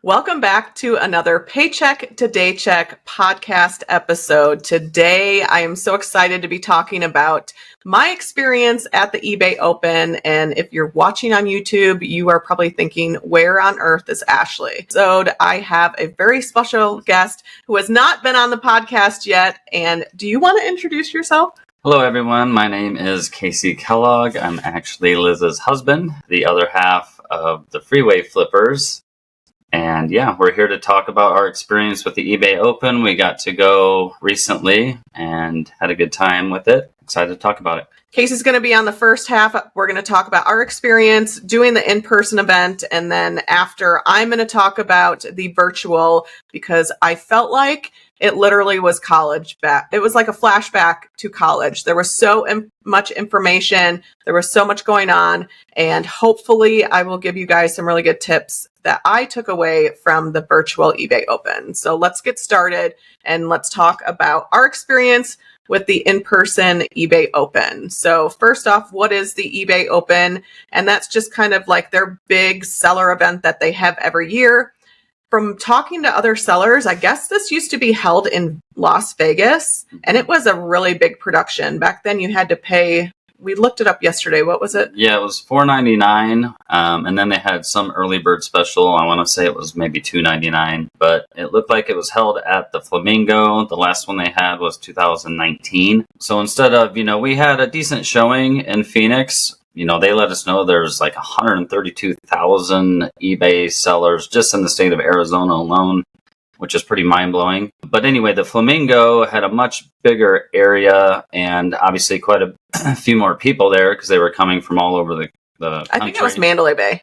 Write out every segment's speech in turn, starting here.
Welcome back to another Paycheck to Daycheck podcast episode. Today, I am so excited to be talking about my experience at the eBay Open. And if you're watching on YouTube, you are probably thinking, where on earth is Ashley? So I have a very special guest who has not been on the podcast yet. And do you want to introduce yourself? Hello, everyone. My name is Casey Kellogg. I'm actually Liz's husband, the other half of the Freeway Flippers. And yeah, we're here to talk about our experience with the eBay Open. We got to go recently and had a good time with it. Excited to talk about it. Casey's going to be on the first half. We're going to talk about our experience doing the in-person event. And then after, I'm going to talk about the virtual because I felt like it literally was college back. It was like a flashback to college. There was so much information. There was so much going on. And hopefully I will give you guys some really good tips that I took away from the virtual eBay Open. So let's get started and let's talk about our experience with the in-person eBay Open. So first off, what is the eBay Open? And that's just kind of like their big seller event that they have every year. From talking to other sellers, I guess this used to be held in Las Vegas, and it was a really big production. Back then you had to pay, we looked it up yesterday. What was it? Yeah, it was $4.99, and then they had some early bird special. I want to say it was maybe $2.99, but it looked like it was held at the Flamingo. The last one they had was 2019. So instead of, we had a decent showing in Phoenix. They let us know there's like 132,000 eBay sellers just in the state of Arizona alone, which is pretty mind-blowing. But anyway, the Flamingo had a much bigger area and obviously quite a few more people there because they were coming from all over the country. I think it was Mandalay Bay.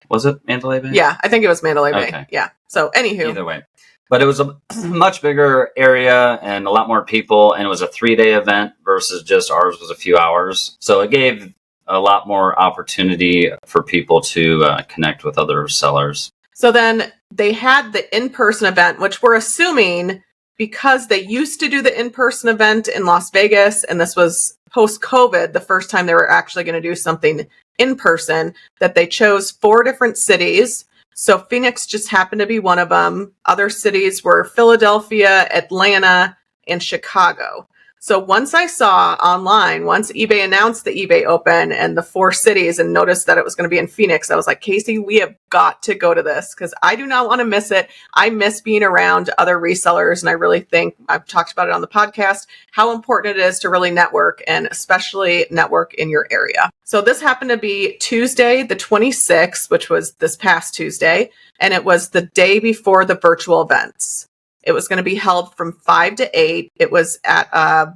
Was it Mandalay Bay? Yeah, I think it was Mandalay Bay. Okay. Yeah. So anywho. Either way. But it was a much bigger area and a lot more people, and it was a 3-day event versus just ours was a few hours. So it gave a lot more opportunity for people to connect with other sellers. So then they had the in-person event, which we're assuming because they used to do the in-person event in Las Vegas, and this was post-COVID, the first time they were actually going to do something in person, that they chose 4 different cities. So Phoenix just happened to be one of them. Other cities were Philadelphia, Atlanta, and Chicago. So once I saw online, once eBay announced the eBay Open and the 4 cities and noticed that it was going to be in Phoenix, I was like, Casey, we have got to go to this because I do not want to miss it. I miss being around other resellers. And I really think I've talked about it on the podcast, how important it is to really network and especially network in your area. So this happened to be Tuesday, the 26th, which was this past Tuesday. And it was the day before the virtual events. It was going to be held from 5 to 8. It was at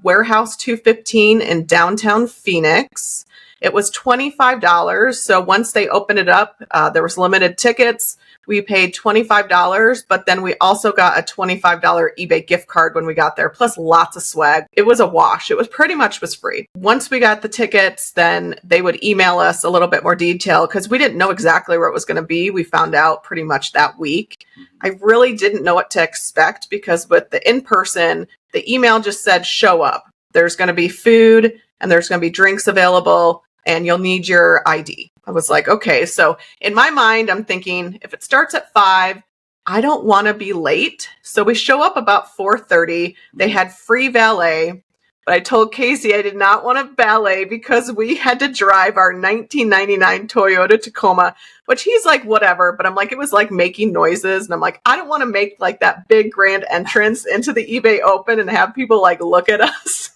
Warehouse 215 in downtown Phoenix. It was $25. So once they opened it up, there was limited tickets. We paid $25, but then we also got a $25 eBay gift card when we got there, plus lots of swag. It was a wash. It was pretty much was free. Once we got the tickets, then they would email us a little bit more detail because we didn't know exactly where it was going to be. We found out pretty much that week. I really didn't know what to expect because with the in-person, the email just said, show up. There's going to be food and there's going to be drinks available and you'll need your ID. I was like, okay. So in my mind, I'm thinking if it starts at 5, I don't want to be late. So we show up about 4:30. They had free valet, but I told Casey I did not want a valet because we had to drive our 1999 Toyota Tacoma, which he's like, whatever. But I'm like, it was like making noises. And I'm like, I don't want to make like that big grand entrance into the eBay Open and have people like look at us.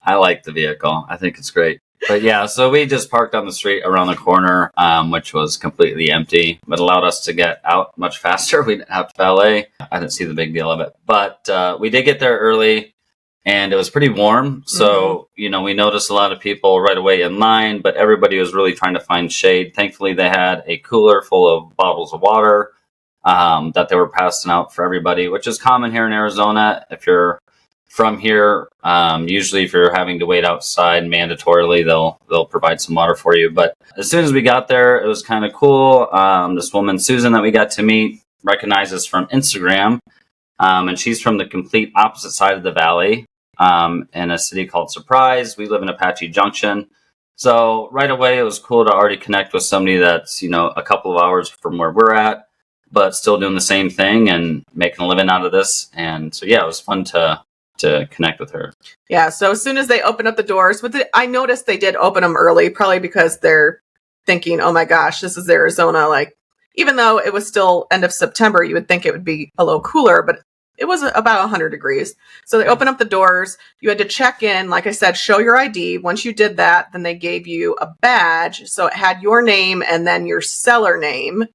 I like the vehicle. I think it's great. But yeah, so we just parked on the street around the corner, which was completely empty, but allowed us to get out much faster. We didn't have to valet. I didn't see the big deal of it. But we did get there early, and it was pretty warm. So, we noticed a lot of people right away in line, but everybody was really trying to find shade. Thankfully, they had a cooler full of bottles of water that they were passing out for everybody, which is common here in Arizona. If you're from here, usually if you're having to wait outside mandatorily, they'll provide some water for you. But as soon as we got there, it was kind of cool. This woman, Susan, that we got to meet, recognized us from Instagram. And she's from the complete opposite side of the valley in a city called Surprise. We live in Apache Junction. So right away, it was cool to already connect with somebody that's, a couple of hours from where we're at. but still doing the same thing and making a living out of this. And so, yeah, it was fun to connect with her. Yeah. So as soon as they opened up the doors, I noticed they did open them early, probably because they're thinking, oh my gosh, this is Arizona. Like, even though it was still end of September, you would think it would be a little cooler, but it was about 100 degrees. So they opened up the doors. You had to check in. Like I said, show your ID. Once you did that, then they gave you a badge. So it had your name and then your seller name.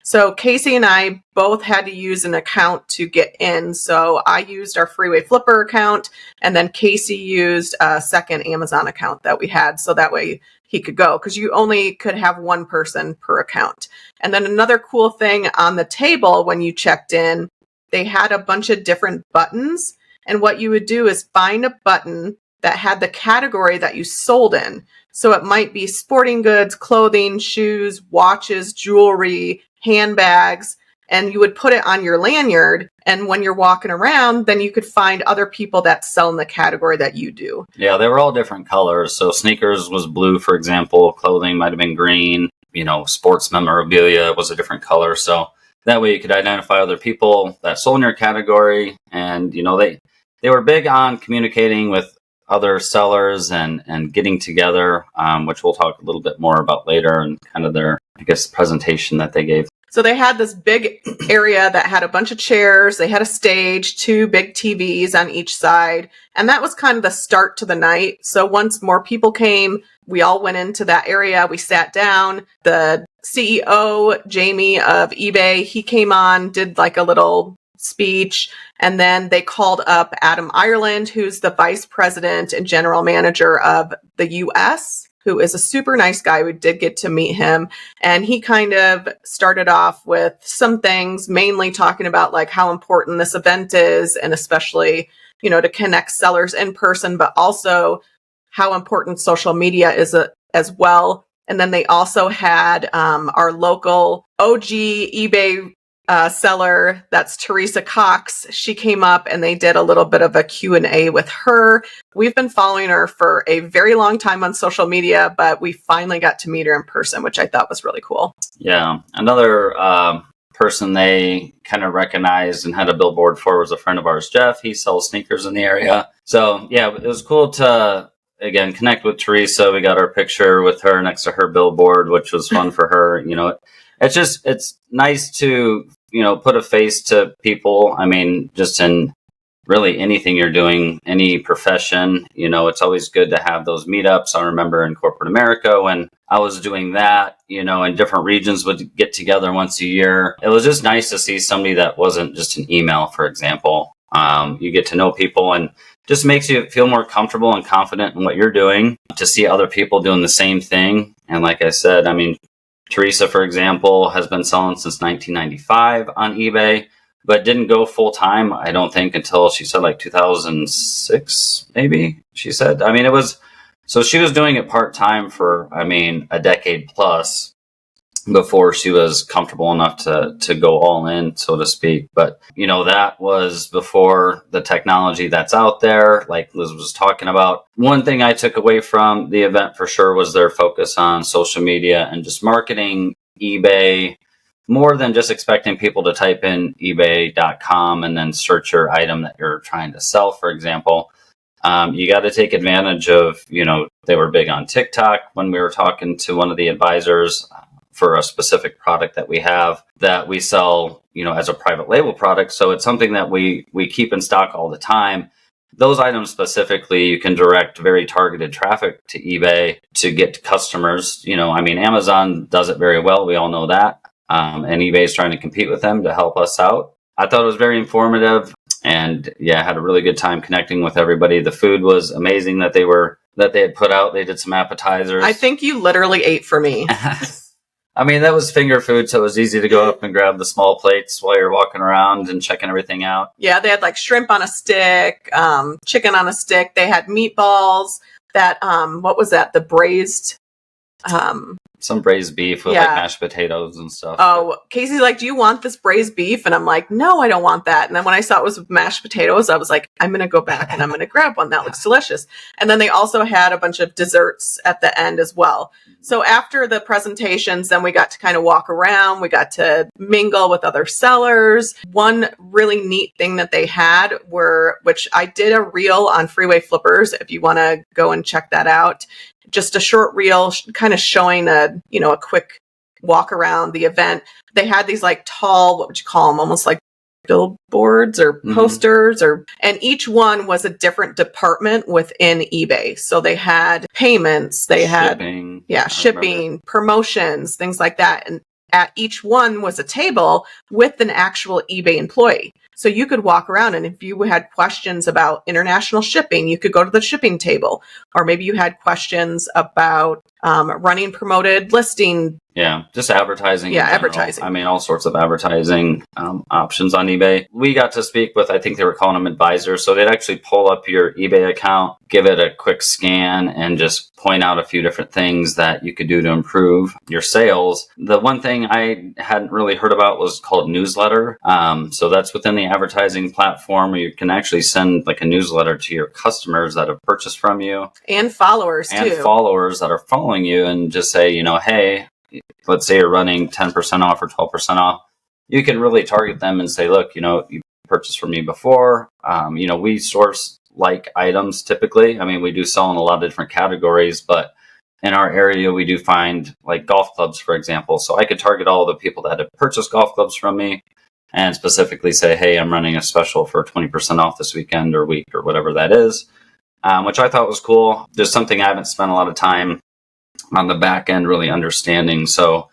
So Casey and I both had to use an account to get in. So I used our Freeway Flipper account, and then Casey used a second Amazon account that we had. So that way he could go, because you only could have one person per account. And then another cool thing on the table when you checked in, they had a bunch of different buttons. And what you would do is find a button that had the category that you sold in. So it might be sporting goods, clothing, shoes, watches, jewelry, handbags, and you would put it on your lanyard. And when you're walking around, then you could find other people that sell in the category that you do. Yeah, they were all different colors. So sneakers was blue, for example. Clothing might have been green. Sports memorabilia was a different color. So that way you could identify other people that sold in your category. And, they were big on communicating with other sellers and getting together, which we'll talk a little bit more about later, and kind of their, presentation that they gave. So they had this big area that had a bunch of chairs. They had a stage, 2 big TVs on each side. And that was kind of the start to the night. So once more people came, we all went into that area. We sat down. The CEO, Jamie of eBay, he came on, did like a little speech. And then they called up Adam Ireland, who's the vice president and general manager of the US, who is a super nice guy. We did get to meet him. And he kind of started off with some things, mainly talking about like how important this event is, and especially, to connect sellers in person, but also how important social media is as well. And then they also had our local OG eBay seller, that's Teresa Cox. She came up and they did a little bit of a Q&A with her. We've been following her for a very long time on social media, but we finally got to meet her in person, which I thought was really cool. Yeah. Another person they kind of recognized and had a billboard for was a friend of ours, Jeff. He sells sneakers in the area. So yeah, it was cool to, again, connect with Teresa. We got our picture with her next to her billboard, which was fun for her. It's nice to, put a face to people. I mean, just in really anything you're doing, any profession, it's always good to have those meetups. I remember in corporate America when I was doing that, and different regions would get together once a year. It was just nice to see somebody that wasn't just an email, for example. You get to know people, and just makes you feel more comfortable and confident in what you're doing, to see other people doing the same thing. And like I said, Teresa, for example, has been selling since 1995 on eBay, but didn't go full time, I don't think, until she said like 2006, maybe she said. So she was doing it part time for, a decade plus before she was comfortable enough to go all in, so to speak. But, that was before the technology that's out there, like Liz was talking about. One thing I took away from the event for sure was their focus on social media and just marketing eBay, more than just expecting people to type in ebay.com and then search your item that you're trying to sell, for example. You got to take advantage of, they were big on TikTok when we were talking to one of the advisors for a specific product that we have that we sell, as a private label product. So it's something that we keep in stock all the time. Those items specifically, you can direct very targeted traffic to eBay to get to customers. Amazon does it very well. We all know that. And eBay is trying to compete with them to help us out. I thought it was very informative, and yeah, I had a really good time connecting with everybody. The food was amazing that they had put out. They did some appetizers. I think you literally ate for me. That was finger food, so it was easy to go up and grab the small plates while you're walking around and checking everything out. Yeah, they had like shrimp on a stick, chicken on a stick. They had meatballs that, what was that? The braised some braised beef with like mashed potatoes and stuff. Oh, Casey's like, do you want this braised beef? And I'm like, no, I don't want that. And then when I saw it was with mashed potatoes, I was like, I'm going to go back and I'm going to grab one. That looks delicious. And then they also had a bunch of desserts at the end as well. So after the presentations, then we got to kind of walk around. We got to mingle with other sellers. One really neat thing that they had which I did a reel on Freeway Flippers, if you want to go and check that out. Just a short reel kind of showing a quick walk around the event. They had these like tall, what would you call them? Almost like billboards or posters, and each one was a different department within eBay. So they had payments, they had shipping, promotions, things like that. And at each one was a table with an actual eBay employee. So you could walk around, and if you had questions about international shipping, you could go to the shipping table. Or maybe you had questions about running promoted listing. Yeah, just advertising. Yeah, advertising. I mean, all sorts of advertising options on eBay. We got to speak with, I think they were calling them advisors. So they'd actually pull up your eBay account, give it a quick scan, and just point out a few different things that you could do to improve your sales. The one thing I hadn't really heard about was called newsletter. So that's within the advertising platform where you can actually send like a newsletter to your customers that have purchased from you. And followers too. And followers that are following you, and just say, hey, let's say you're running 10% off or 12% off. You can really target them and say, look, you purchased from me before. We source like items typically. I mean, we do sell in a lot of different categories, but in our area, we do find like golf clubs, for example. So I could target all the people that have purchased golf clubs from me and specifically say, hey, I'm running a special for 20% off this weekend or week or whatever that is, which I thought was cool. Just something I haven't spent a lot of time on the back end really understanding. So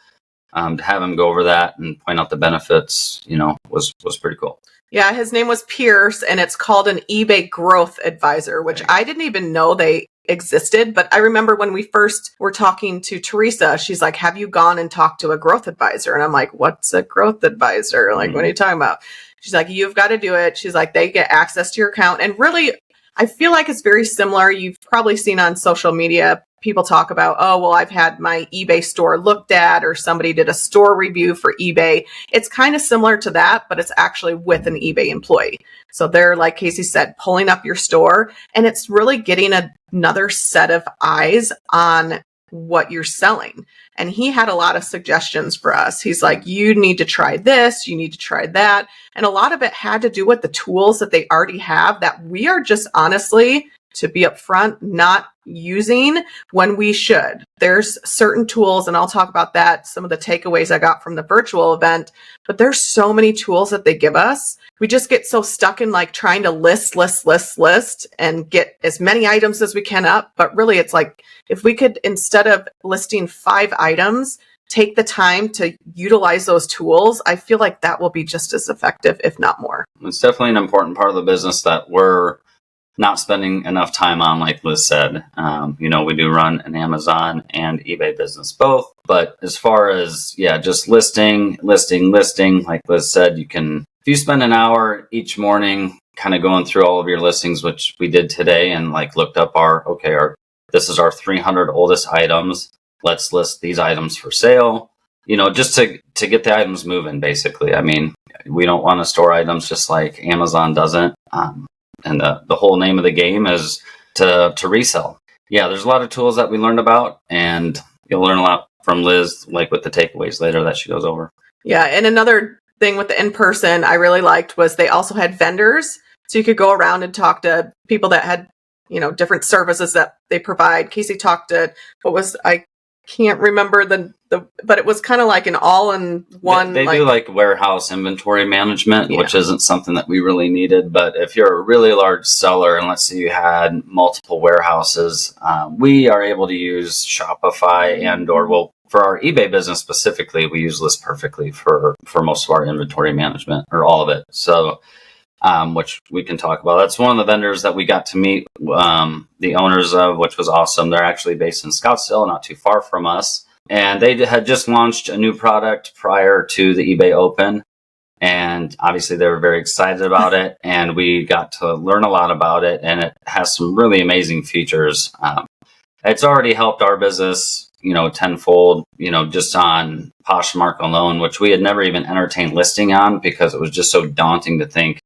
to have him go over that and point out the benefits, was pretty cool. Yeah, his name was Pierce, and it's called an eBay Growth Advisor, which I didn't even know they existed. But I remember when we first were talking to Teresa, she's like, have you gone and talked to a growth advisor? And I'm like, what's a growth advisor? Like, what are you talking about? She's like, you've got to do it. She's like, they get access to your account. And really, I feel like it's very similar. You've probably seen on social media, people talk about, oh, well, I've had my eBay store looked at, or somebody did a store review for eBay. It's kind of similar to that, but it's actually with an eBay employee. So they're, like Casey said, pulling up your store, and it's really getting another set of eyes on what you're selling. And he had a lot of suggestions for us. He's like, you need to try this, you need to try that. And a lot of it had to do with the tools that they already have that we are just honestly, to be upfront, not using when we should. There's certain tools, and I'll talk about that, some of the takeaways I got from the virtual event, but there's so many tools that they give us. We just get so stuck in like trying to list and get as many items as we can up. But really it's like, if we could, instead of listing 5 items, take the time to utilize those tools, I feel like that will be just as effective, if not more. It's definitely an important part of the business that we're not spending enough time on, like Liz said. We do run an Amazon and eBay business both. But as far as, just listing, like Liz said, if you spend an hour each morning kind of going through all of your listings, which we did today, and like looked up this is our 300 oldest items. Let's list these items for sale, just to get the items moving, basically. I mean, we don't want to store items just like Amazon doesn't. And the whole name of the game is to resell. Yeah, there's a lot of tools that we learned about, and you'll learn a lot from Liz, like with the takeaways later that she goes over. Yeah, and another thing with the in-person I really liked was they also had vendors. So you could go around and talk to people that had, different services that they provide. Casey talked to, I can't remember but it was kind of like an all-in-one. They do like warehouse inventory management, which isn't something that we really needed. But if you're a really large seller, and let's say you had multiple warehouses, we are able to use Shopify for our eBay business specifically, we use List Perfectly for most of our inventory management, or all of it. So, which we can talk about. That's one of the vendors that we got to meet the owners of, which was awesome. They're actually based in Scottsdale, not too far from us. And they had just launched a new product prior to the eBay Open. And obviously they were very excited about it. And we got to learn a lot about it. And it has some really amazing features. It's already helped our business tenfold, just on Poshmark alone, which we had never even entertained listing on because it was just so daunting to think,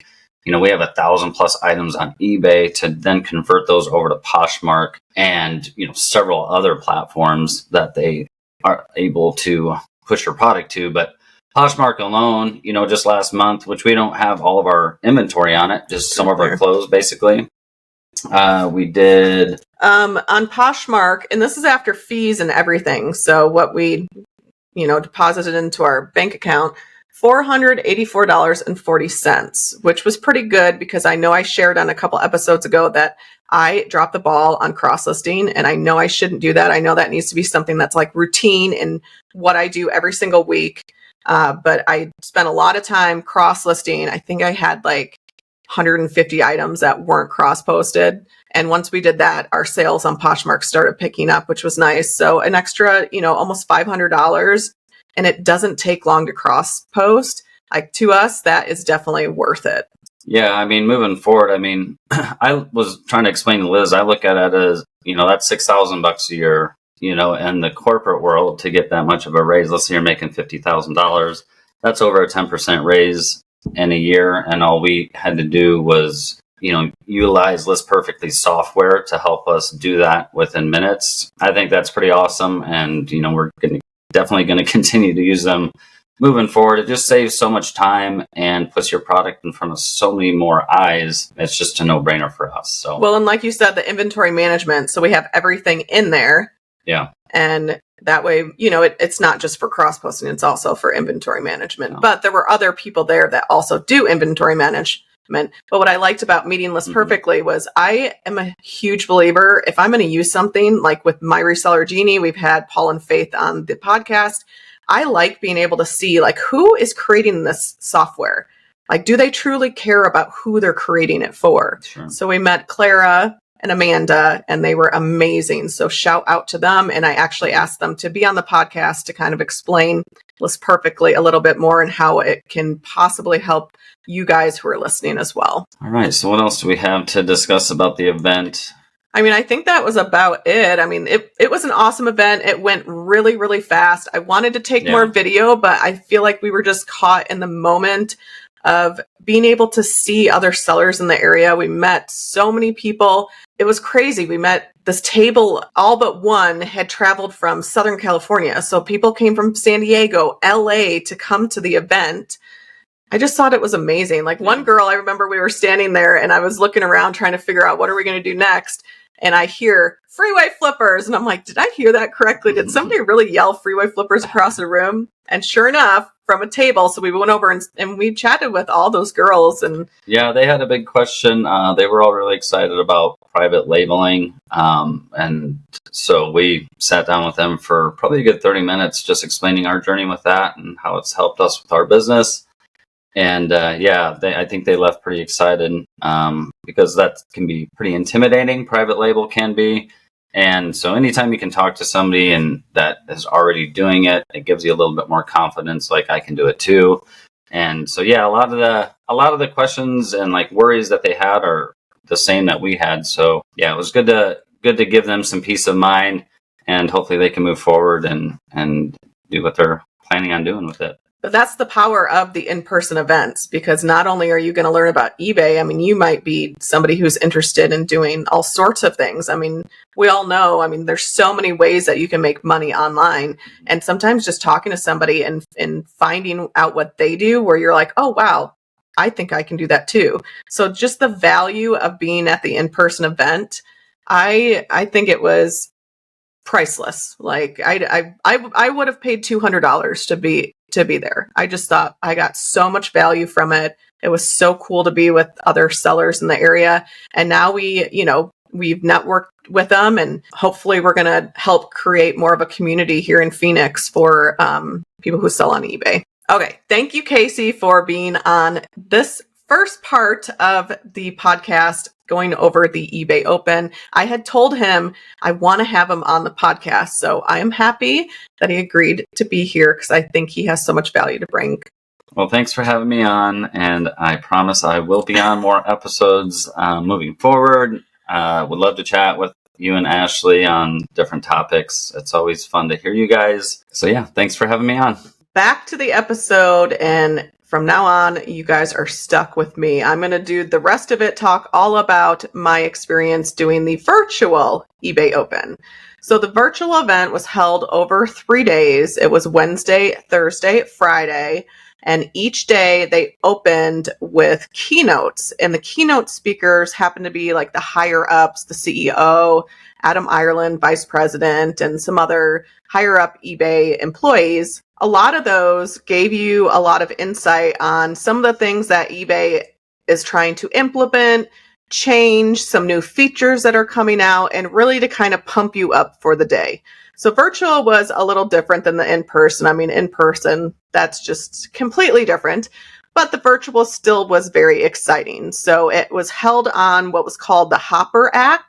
we have 1,000+ items on eBay to then convert those over to Poshmark and, several other platforms that they are able to push your product to. But Poshmark alone, just last month, which we don't have all of our inventory on it, just some of our clothes, basically. We did on Poshmark, and this is after fees and everything. So what we, deposited into our bank account, $484.40, which was pretty good because I know I shared on a couple episodes ago that I dropped the ball on cross listing, and I know I shouldn't do that. I know that needs to be something that's like routine in what I do every single week. But I spent a lot of time cross listing. I think I had like 150 items that weren't cross posted. And once we did that, our sales on Poshmark started picking up, which was nice. So an extra, almost $500, and it doesn't take long to cross post. Like, to us, that is definitely worth it. Yeah, moving forward, I was trying to explain to Liz, I look at it as, that's $6,000 a year, in the corporate world to get that much of a raise. Let's say you're making $50,000. That's over a 10% raise in a year. And all we had to do was, utilize List Perfectly software to help us do that within minutes. I think that's pretty awesome. And, we're definitely going to continue to use them moving forward. It just saves so much time and puts your product in front of so many more eyes. It's just a no-brainer for us. So, well, and like you said, the inventory management. So we have everything in there. Yeah. And that way, it's not just for cross-posting, it's also for inventory management. Yeah. But there were other people there that also do inventory management. But what I liked about meeting List Perfectly was I am a huge believer, if I'm going to use something, like with my reseller Jeannie, we've had Paul and Faith on the podcast. I like being able to see, like, who is creating this software? Like, do they truly care about who they're creating it for? Sure. So we met Clara and Amanda, and they were amazing. So shout out to them. And I actually asked them to be on the podcast to kind of explain List Perfectly a little bit more and how it can possibly help you guys who are listening as well. All right. So what else do we have to discuss about the event? I think that was about it. It was an awesome event. It went really, really fast. I wanted to take more video, but I feel like we were just caught in the moment of being able to see other sellers in the area. We met so many people. It was crazy. We met this table, all but one had traveled from Southern California. So people came from San Diego, LA to come to the event. I just thought it was amazing. Like, one girl, I remember we were standing there and I was looking around trying to figure out what are we going to do next. And I hear freeway flippers. And I'm like, did I hear that correctly? Did somebody really yell freeway flippers across the room? And sure enough, from a table. So we went over and we chatted with all those girls. And yeah, they had a big question. They were all really excited about private labeling. And so we sat down with them for probably a good 30 minutes, just explaining our journey with that and how it's helped us with our business. And I think they left pretty excited because that can be pretty intimidating. Private label can be. And so anytime you can talk to somebody and that is already doing it, it gives you a little bit more confidence, like I can do it too. And so, a lot of the questions and like worries that they had are the same that we had. So it was good to give them some peace of mind, and hopefully they can move forward and do what they're planning on doing with it. But that's the power of the in-person events, because not only are you going to learn about eBay, you might be somebody who's interested in doing all sorts of things. We all know, there's so many ways that you can make money online. And sometimes just talking to somebody and finding out what they do, where you're like, oh, wow, I think I can do that too. So just the value of being at the in-person event, I think it was priceless. Like I would have paid $200 to be there. I just thought I got so much value from it. It was so cool to be with other sellers in the area. And now we've networked with them, and hopefully we're going to help create more of a community here in Phoenix for people who sell on eBay. Okay. Thank you, Casey, for being on this first part of the podcast going over the eBay Open. I had told him I want to have him on the podcast, so I am happy that he agreed to be here because I think he has so much value to bring. Well, thanks for having me on, and I promise I will be on more episodes moving forward. Would love to chat with you and Ashley on different topics. It's always fun to hear you guys. So yeah, thanks for having me on. Back to the episode, and from now on, you guys are stuck with me. I'm going to do the rest of it, talk all about my experience doing the virtual eBay Open. So the virtual event was held over 3 days. It was Wednesday, Thursday, Friday. And each day they opened with keynotes, and the keynote speakers happened to be like the higher ups, the CEO, Adam Ireland, vice president, and some other higher up eBay employees. A lot of those gave you a lot of insight on some of the things that eBay is trying to implement, change, some new features that are coming out, and really to kind of pump you up for the day. So virtual was a little different than the in-person. I mean, in-person, that's just completely different. But the virtual still was very exciting. So it was held on what was called the Hopper app.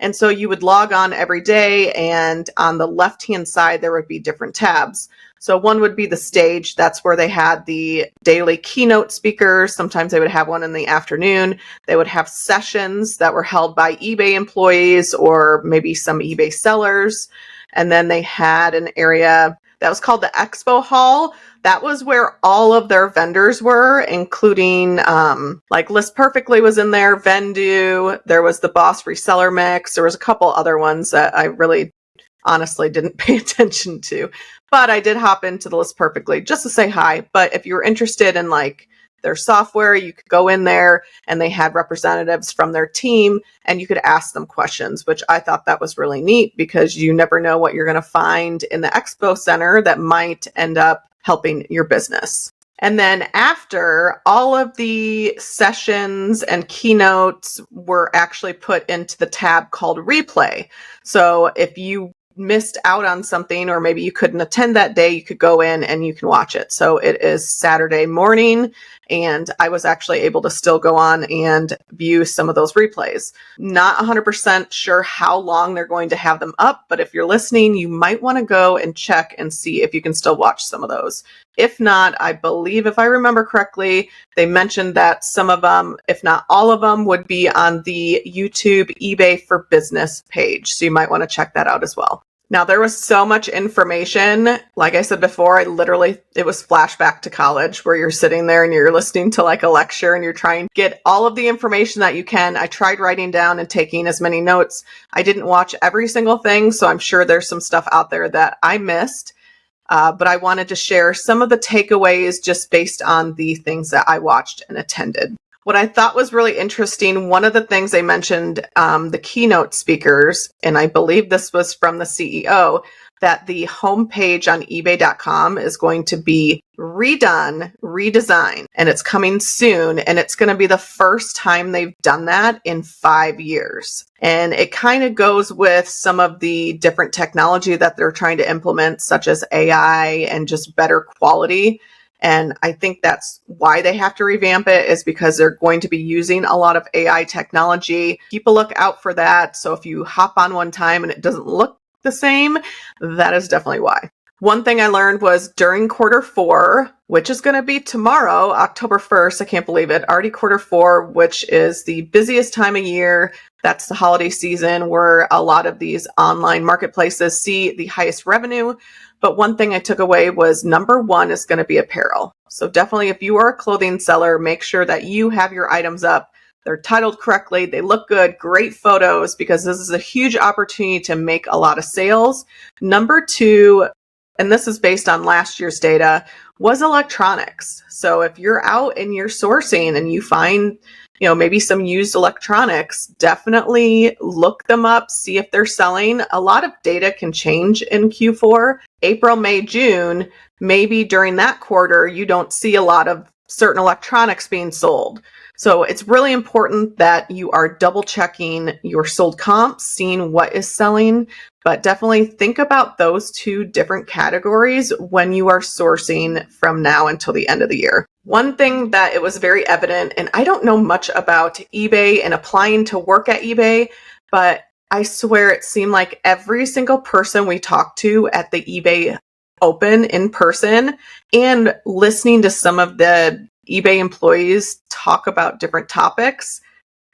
And so you would log on every day, and on the left-hand side, there would be different tabs. So one would be the stage. That's where they had the daily keynote speakers. Sometimes they would have one in the afternoon. They would have sessions that were held by eBay employees or maybe some eBay sellers. And then they had an area that was called the Expo Hall. That was where all of their vendors were, including like List Perfectly was in there, Vendu. There was the Boss Reseller Mix. There was a couple other ones that I really honestly didn't pay attention to. But I did hop into the List Perfectly just to say hi. But if you were interested in like their software, you could go in there, and they had representatives from their team, and you could ask them questions, which I thought that was really neat because you never know what you're going to find in the expo center that might end up helping your business. And then after, all of the sessions and keynotes were actually put into the tab called replay. So if you missed out on something, or maybe you couldn't attend that day, you could go in and you can watch it. So it is Saturday morning, and I was actually able to still go on and view some of those replays. Not 100% sure how long they're going to have them up, but if you're listening, you might want to go and check and see if you can still watch some of those. If not, I believe, if I remember correctly, they mentioned that some of them, if not all of them, would be on the YouTube eBay for Business page. So you might want to check that out as well. Now, there was so much information. Like I said before, it was flashback to college, where you're sitting there and you're listening to like a lecture and you're trying to get all of the information that you can. I tried writing down and taking as many notes. I didn't watch every single thing, so I'm sure there's some stuff out there that I missed. But I wanted to share some of the takeaways just based on the things that I watched and attended. What I thought was really interesting, one of the things they mentioned, the keynote speakers, and I believe this was from the CEO, that the homepage on ebay.com is going to be redesigned, and it's coming soon. And it's going to be the first time they've done that in 5 years. And it kind of goes with some of the different technology that they're trying to implement, such as AI and just better quality. And I think that's why they have to revamp it, is because they're going to be using a lot of AI technology. Keep a look out for that. So if you hop on one time and it doesn't look the same, that is definitely why. One thing I learned was during Q4, which is going to be tomorrow, October 1st, I can't believe it, already Q4, which is the busiest time of year. That's the holiday season where a lot of these online marketplaces see the highest revenue. But one thing I took away was number one is going to be apparel. So definitely, if you are a clothing seller, make sure that you have your items up. They're titled correctly. They look good, great photos, because this is a huge opportunity to make a lot of sales. Number two, and this is based on last year's data, was electronics. So if you're out and you're sourcing and you find, maybe some used electronics, definitely look them up, see if they're selling. A lot of data can change in Q4. April, May, June, maybe during that quarter, you don't see a lot of certain electronics being sold. So it's really important that you are double checking your sold comps, seeing what is selling, but definitely think about those two different categories when you are sourcing from now until the end of the year. One thing that it was very evident, and I don't know much about eBay and applying to work at eBay, but I swear it seemed like every single person we talked to at the eBay Open in person, and listening to some of the eBay employees talk about different topics,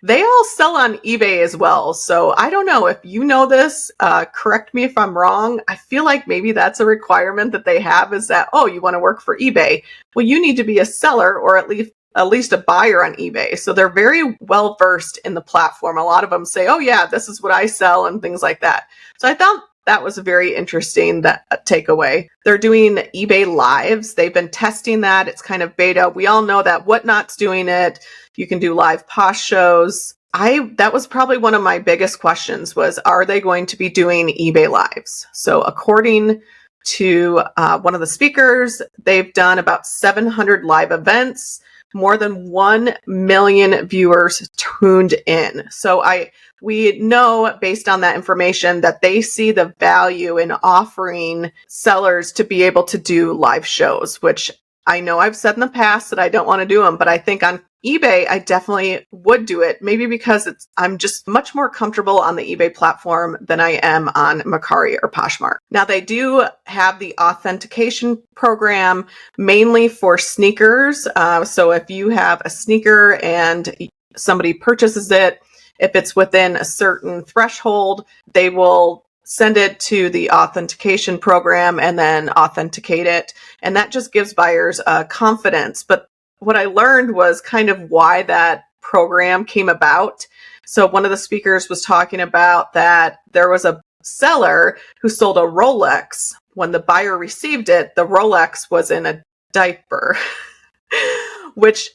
They all sell on eBay as well. So I don't know if you know this, correct me if I'm wrong. I feel like maybe that's a requirement that they have is that, oh, you want to work for eBay. Well, you need to be a seller or at least a buyer on eBay. So they're very well versed in the platform. A lot of them say, oh yeah, this is what I sell and things like that. So I thought that was a very interesting takeaway. They're doing eBay Lives. They've been testing that. It's kind of beta. We all know that Whatnot's doing it. You can do live post shows. That was probably one of my biggest questions was, are they going to be doing eBay Lives? So according to one of the speakers, they've done about 700 live events, more than 1 million viewers tuned in. So we know based on that information that they see the value in offering sellers to be able to do live shows, which I know I've said in the past that I don't want to do them, but I think on eBay, I definitely would do it. Maybe because I'm just much more comfortable on the eBay platform than I am on Mercari or Poshmark. Now they do have the authentication program mainly for sneakers. So if you have a sneaker and somebody purchases it, if it's within a certain threshold, they will send it to the authentication program and then authenticate it. And that just gives buyers confidence. But what I learned was kind of why that program came about. So one of the speakers was talking about that there was a seller who sold a Rolex. When the buyer received it, the Rolex was in a diaper, which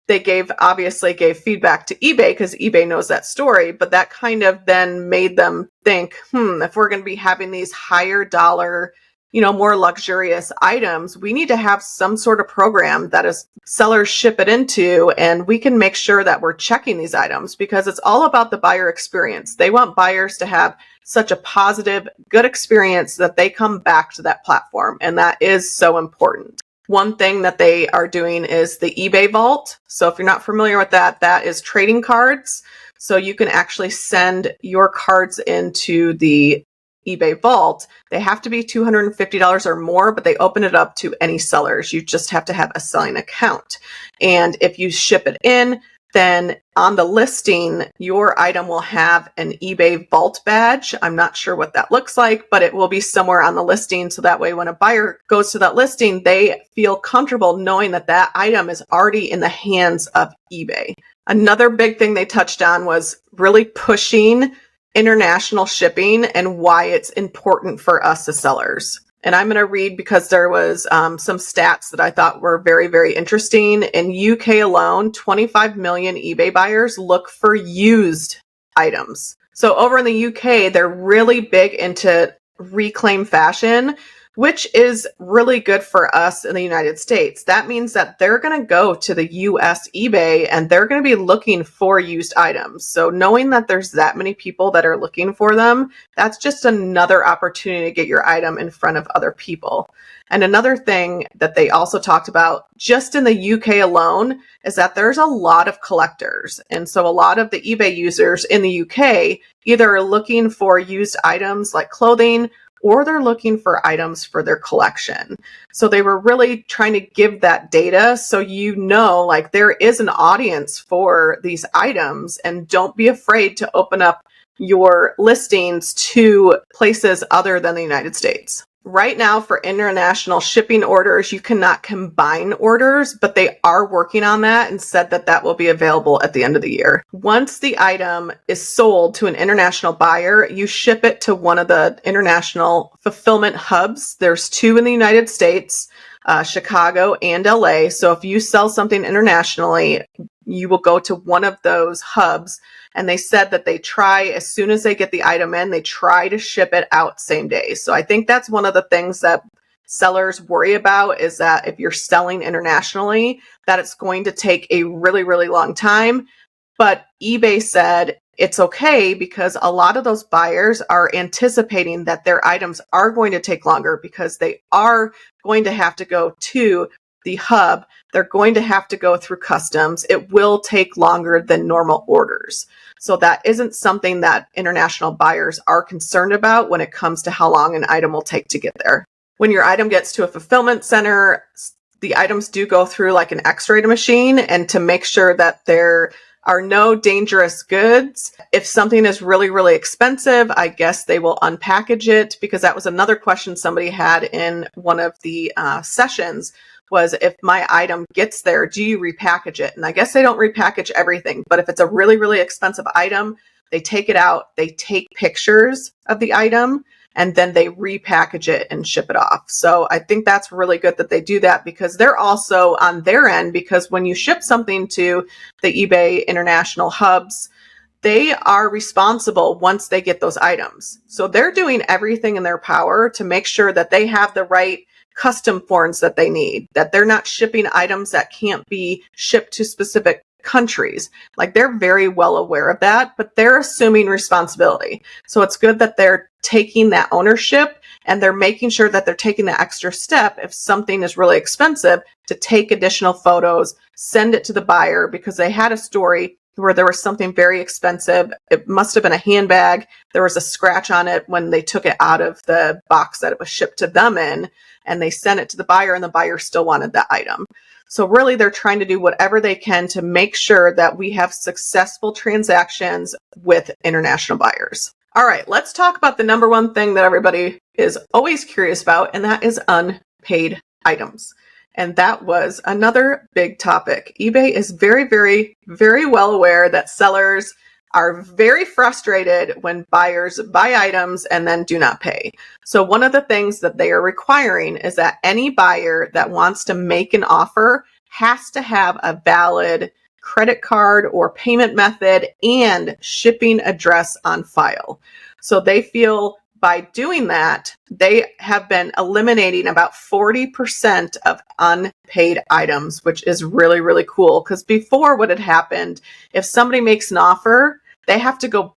they obviously gave feedback to eBay because eBay knows that story, but that kind of then made them think, if we're going to be having these higher dollar, more luxurious items, we need to have some sort of program that is sellers ship it into, and we can make sure that we're checking these items because it's all about the buyer experience. They want buyers to have such a positive, good experience that they come back to that platform, and that is so important. One thing that they are doing is the eBay Vault. So if you're not familiar with that, that is trading cards. So you can actually send your cards into the eBay Vault. They have to be $250 or more, but they open it up to any sellers. You just have to have a selling account. And if you ship it in, then on the listing, your item will have an eBay Vault badge. I'm not sure what that looks like, but it will be somewhere on the listing. So that way, when a buyer goes to that listing, they feel comfortable knowing that that item is already in the hands of eBay. Another big thing they touched on was really pushing international shipping and why it's important for us as sellers. And I'm going to read because there was some stats that I thought were very, very interesting. In UK alone, 25 million eBay buyers look for used items. So over in the UK, they're really big into reclaim fashion, which is really good for us in the United States. That means that they're going to go to the US eBay and they're going to be looking for used items. So knowing that there's that many people that are looking for them, that's just another opportunity to get your item in front of other people. And another thing that they also talked about just in the UK alone is that there's a lot of collectors. And so a lot of the eBay users in the UK either are looking for used items like clothing, or they're looking for items for their collection. So they were really trying to give that data so like there is an audience for these items, and don't be afraid to open up your listings to places other than the United States. Right now for international shipping orders, you cannot combine orders, but they are working on that and said that that will be available at the end of the year. Once the item is sold to an international buyer, you ship it to one of the international fulfillment hubs. There's 2 in the United States, Chicago and LA. So if you sell something internationally, you will go to one of those hubs. And they said that they try, as soon as they get the item in, they try to ship it out same day. So I think that's one of the things that sellers worry about is that if you're selling internationally, that it's going to take a really, really long time. But eBay said it's okay because a lot of those buyers are anticipating that their items are going to take longer because they are going to have to go to the hub. They're going to have to go through customs. It will take longer than normal orders. So that isn't something that international buyers are concerned about when it comes to how long an item will take to get there. When your item gets to a fulfillment center, the items do go through like an X-ray machine, and to make sure that they're are no dangerous goods. If something is really, really expensive, I guess they will unpackage it, because that was another question somebody had in one of the sessions, was if my item gets there, do you repackage it? And I guess they don't repackage everything, but if it's a really, really expensive item, they take it out, they take pictures of the item, and then they repackage it and ship it off. So I think that's really good that they do that, because they're also on their end, because when you ship something to the eBay international hubs, they are responsible once they get those items. So they're doing everything in their power to make sure that they have the right custom forms that they need, that they're not shipping items that can't be shipped to specific countries. Like, they're very well aware of that, but they're assuming responsibility. So it's good that they're taking that ownership, and they're making sure that they're taking the extra step if something is really expensive to take additional photos, send it to the buyer, because they had a story where there was something very expensive. It must have been a handbag. There was a scratch on it when they took it out of the box that it was shipped to them in, and they sent it to the buyer, and the buyer still wanted that item. So really, they're trying to do whatever they can to make sure that we have successful transactions with international buyers. All right, let's talk about the number one thing that everybody is always curious about, and that is unpaid items. And that was another big topic. eBay is very, very, very well aware that sellers are very frustrated when buyers buy items and then do not pay. So one of the things that they are requiring is that any buyer that wants to make an offer has to have a valid credit card or payment method and shipping address on file. So they feel by doing that, they have been eliminating about 40% of unpaid items, which is really, really cool. Because before, what had happened, if somebody makes an offer, they have to go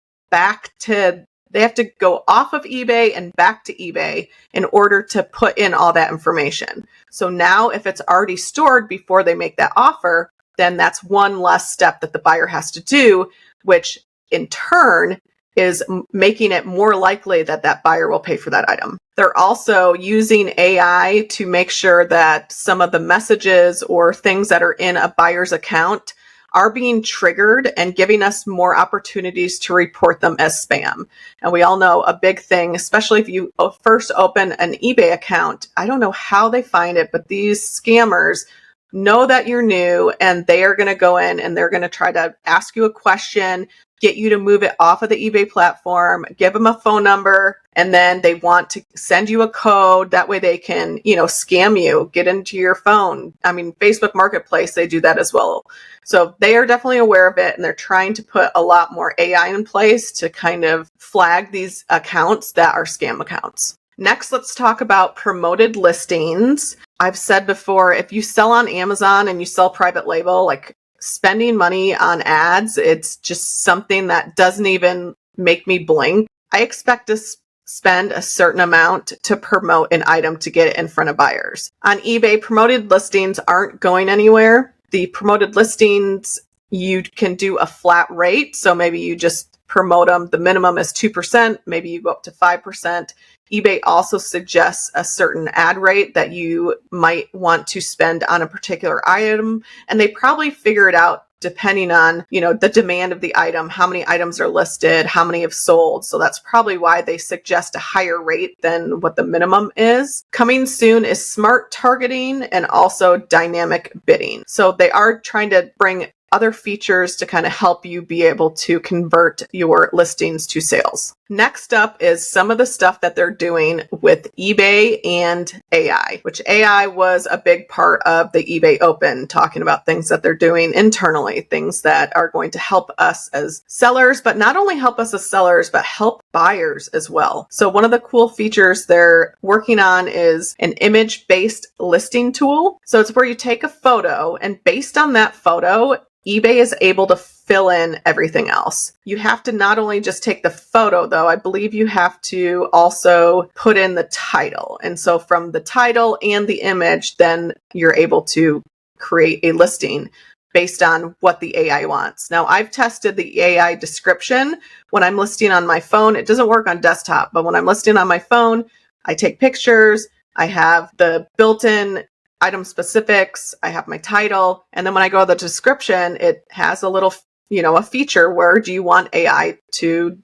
off of eBay and back to eBay in order to put in all that information. So now, if it's already stored before they make that offer, then that's one less step that the buyer has to do, which in turn is making it more likely that that buyer will pay for that item. They're also using AI to make sure that some of the messages or things that are in a buyer's account are being triggered and giving us more opportunities to report them as spam. And we all know a big thing, especially if you first open an eBay account, I don't know how they find it, but these scammers know that you're new, and they are going to go in and they're going to try to ask you a question, get you to move it off of the eBay platform, give them a phone number, and then they want to send you a code. That way they can, scam you, get into your phone. I mean, Facebook Marketplace, they do that as well. So they are definitely aware of it, and they're trying to put a lot more AI in place to kind of flag these accounts that are scam accounts. Next, let's talk about promoted listings. I've said before, if you sell on Amazon and you sell private label, like spending money on ads, it's just something that doesn't even make me blink. I expect to spend a certain amount to promote an item to get it in front of buyers. On eBay, promoted listings aren't going anywhere. The promoted listings, you can do a flat rate. So maybe you just promote them. The minimum is 2%. Maybe you go up to 5%. eBay also suggests a certain ad rate that you might want to spend on a particular item. And they probably figure it out depending on, the demand of the item, how many items are listed, how many have sold. So that's probably why they suggest a higher rate than what the minimum is. Coming soon is smart targeting and also dynamic bidding. So they are trying to bring other features to kind of help you be able to convert your listings to sales. Next up is some of the stuff that they're doing with eBay and AI, which AI was a big part of the eBay Open, talking about things that they're doing internally, things that are going to help us as sellers, but not only help us as sellers, but help buyers as well. So one of the cool features they're working on is an image-based listing tool. So it's where you take a photo, and based on that photo, eBay is able to fill in everything else. You have to not only just take the photo, though, I believe you have to also put in the title. And so from the title and the image, then you're able to create a listing based on what the AI wants. Now, I've tested the AI description when I'm listing on my phone. It doesn't work on desktop, but when I'm listing on my phone, I take pictures, I have the built-in item specifics, I have my title, and then when I go to the description, it has a little a feature where do you want AI to,